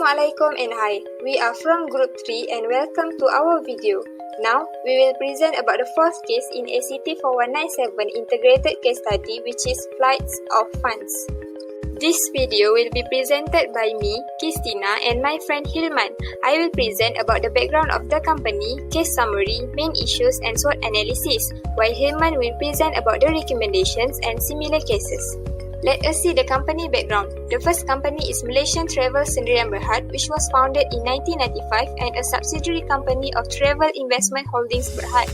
Assalamualaikum and hi, we are from Group 3 and welcome to our video. Now, we will present about the fourth case in ACT 4197 Integrated Case Study, which is Flights of Funds. This video will be presented by me, Christina, and my friend Hilman. I will present about the background of the company, case summary, main issues and SWOT analysis, while Hilman will present about the recommendations and similar cases. Let us see the company background. The first company is Malaysian Travel Sendirian Berhad, which was founded in 1995 and a subsidiary company of Travel Investment Holdings Berhad.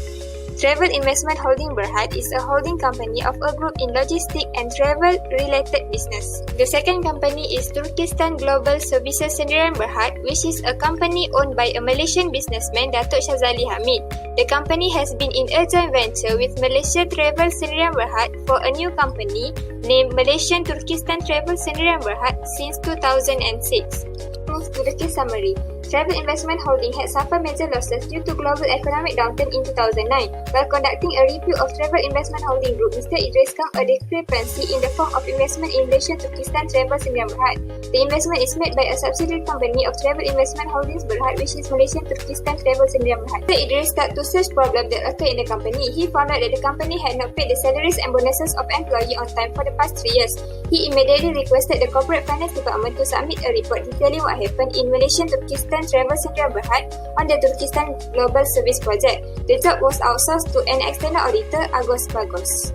Travel Investment Holding Berhad is a holding company of a group in logistic and travel-related business. The second company is Turkistan Global Services Sendirian Berhad, which is a company owned by a Malaysian businessman, Datuk Shazali Hamid. The company has been in a joint venture with Malaysia Travel Sendirian Berhad for a new company named Malaysian Turkistan Travel Sendirian Berhad since 2006. Move to the case summary. Travel Investment Holding had suffered major losses due to global economic downturn in 2009. While conducting a review of Travel Investment Holding Group, Mr. Idris found a discrepancy in the form of investment in Malaysian Turkistan Travel Sendirian Berhad. The investment is made by a subsidiary company of Travel Investment Holdings Berhad, which is Malaysian Turkistan Travel Sendirian Berhad. Mr. Idris started to search problems that occurred in the company. He found out that the company had not paid the salaries and bonuses of employees on time for the past 3 years. He immediately requested the Corporate Finance Department to submit a report detailing what happened in Malaysian Turkistan Travel Sendirian Berhad on the Turkistan Global Service Project. The job was outsourced to an external auditor, Agos Bagos.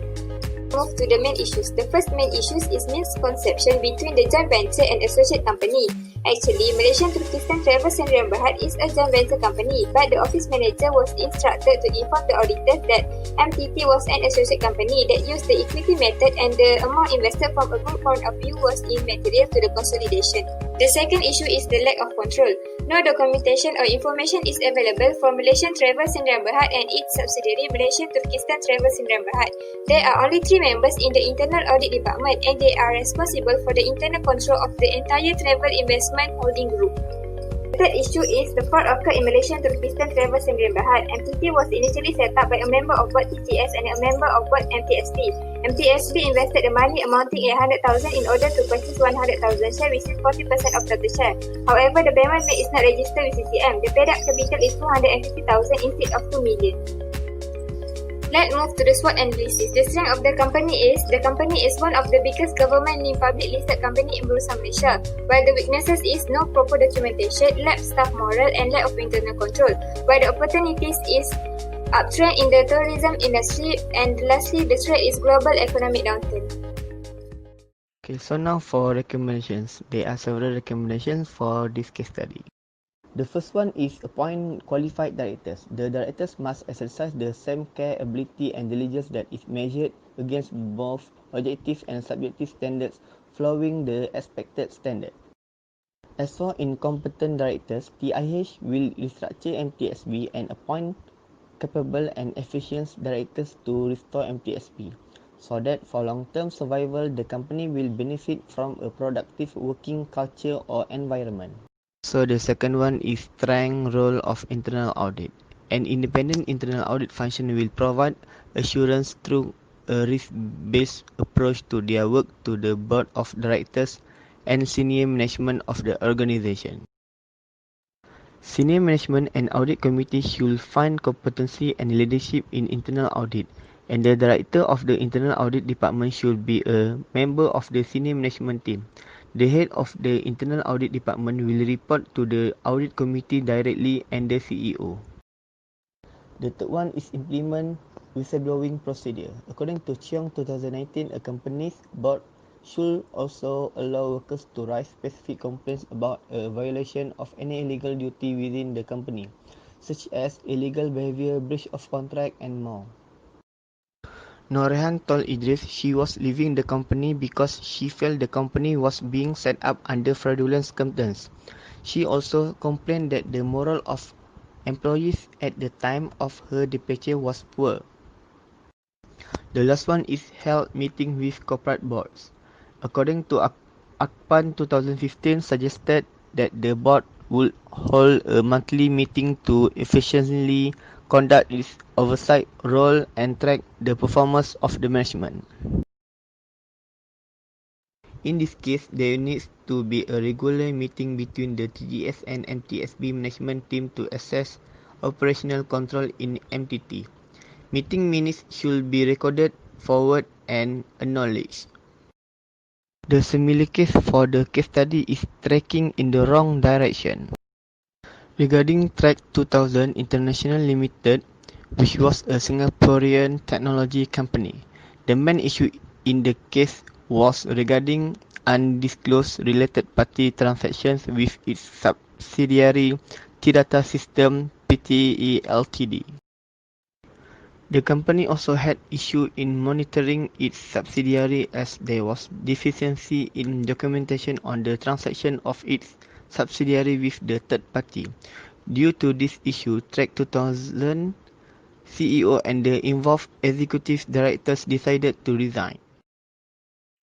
Move to the main issues. The first main issue is misconception between the joint venture and associate company. Actually, Malaysian Turkistan Travel Sendirian Berhad is a joint venture company, but the office manager was instructed to inform the auditors that MTT was an associate company that used the equity method and the amount invested from a group point of view was immaterial to the consolidation. The second issue is the lack of control. No documentation or information is available for Malaysian Travel Sendirian Berhad and its subsidiary Malaysian Turkistan Travel Sendirian Berhad. There are only 3 members in the internal audit department and they are responsible for the internal control of the entire Travel Investment Holding Group. The third issue is the fraud occurred in Malaysian Turkistan Travel Sendirian Berhad. MTT was initially set up by a member of board TTS and a member of board MTSB. MTSB invested the money amounting 800,000 in order to purchase 100,000 shares, which is 40% of the share. However, the payment made is not registered with CCM. The paid up capital is 250,000 instead of 2 million. Let's move to the SWOT analysis. The strength of the company is one of the biggest government-linked public listed company in Bursa Malaysia, while the weaknesses is no proper documentation, lack staff morale and lack of internal control, while the opportunities is uptrend in the tourism industry, and lastly, the threat is global economic downturn. Okay, so now for recommendations. There are several recommendations for this case study. The first one is appoint qualified directors. The directors must exercise the same care, ability and diligence that is measured against both objective and subjective standards, following the expected standard. As for incompetent directors, TIH will restructure MTSB and appoint capable and efficient directors to restore MTSB, so that for long-term survival, the company will benefit from a productive working culture or environment. So the second one is strength role of internal audit. An independent internal audit function will provide assurance through a risk-based approach to their work to the board of directors and senior management of the organization. Senior management and audit committee should find competency and leadership in internal audit, and the director of the internal audit department should be a member of the senior management team. The head of the internal audit department will report to the audit committee directly and the CEO. The third one is implement whistleblowing procedure. According to Cheong 2019, a company's board should also allow workers to raise specific complaints about a violation of any illegal duty within the company, such as illegal behavior, breach of contract, and more. Norehan told Idris she was leaving the company because she felt the company was being set up under fraudulent circumstances. She also complained that the morale of employees at the time of her departure was poor. The last one is held meeting with corporate boards. According to Akpan 2015 suggested that the board would hold a monthly meeting to efficiently conduct its oversight role and track the performance of the management. In this case, there needs to be a regular meeting between the TGS and MTSB management team to assess operational control in MTT. Meeting minutes should be recorded, forwarded, and acknowledged. The similar case for the case study is tracking in the wrong direction. Regarding Track 2000 International Limited, which was a Singaporean technology company, the main issue in the case was regarding undisclosed related party transactions with its subsidiary T-Data System Pte Ltd. The company also had issue in monitoring its subsidiary as there was deficiency in documentation on the transaction of its subsidiary with the third party. Due to this issue, Track 2000 CEO and the involved executive directors decided to resign.